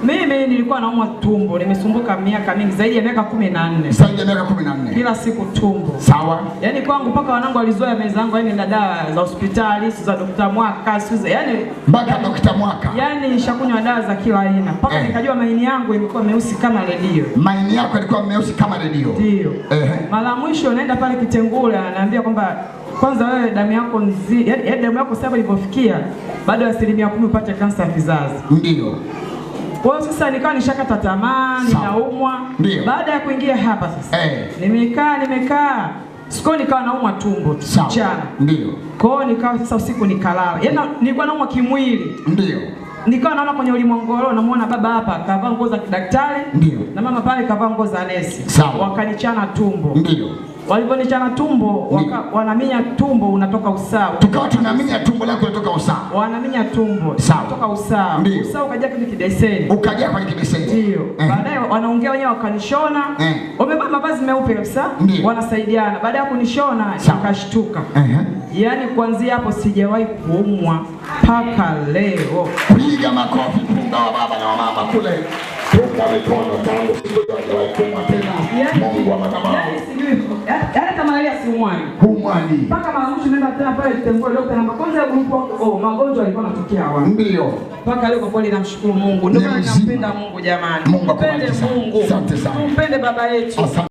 Mimi nilikuwa naumwa tumbo, nimesumbuka miaka mingi, zaidi ya miaka 14. Zaidi ya miaka 14. Kila siku tumbo. Sawa. Yaani kwangu mpaka wanangu walizoea meza yangu, yaani na dawa za hospitali, za Dr. Mwaka, yaani mpaka Dr. Mwaka. Yaani nishakunywa dawa za kila aina. Mpaka nikajua maini yangu imekuwa meusi kama redio. Maini yako ilikuwa meusi kama redio. Ndio. Mara mwisho naenda pale Kitengula, anaambia kwamba kwanza wewe damu yako yaani damu yako sasa ilipofikia bado ya 10% upate kansa ya kizazi. Ndio. Kwa hiyo sasa nikawa nishakata tamaa, ninaumwa. Baada ya kuingia hapa sasa, nimekaa siku nikawa naumwa tumbo mchana. Ndio. Kwa hiyo nikawa sasa usiku nikalala. Yaani nilikuwa naumwa kimwili. Ndio. Nikawa naona kwenye ulimwengolo, namuona baba hapa kavaa nguo za kidaktari. Ndio. Na mama pale kavaa nguo za nesi. Wakanichana tumbo. Ndio. Waliponichana tumbo, wanaminya tumbo unatoka usawa. Tukawa tunaminya tumbo lako unatoka usawa. Wanaminya tumbo unatoka usawa. Usawa ukaja kwenye kideseni. Ukaja kwenye kideseni. Ndio. Baadaye wanaongea wenyewe wakanishona. Wamevaa mavazi meupe kabisa. Wanasaidiana. Baada ya kunishona nikashtuka. Yaani kuanzia hapo sijawahi kuumwa mpaka leo. Piga makofi punga wa baba na wa mama kule. Punga mikono tangu sijawahi kuumwa tena. Mungu wa madhabahu. Yaani kama ile siumwani. Humwani. Mpaka mara mwisho nenda tena pale Kitengula daktari namba kwanza grupo magonjwa yalikuwa yanatokea wapi? Ndio. Mpaka leo kwa kweli namshukuru Mungu. Ndio maana nampenda Mungu jamani. Mungu akubariki sana. Asante sana. Tumpende baba yetu.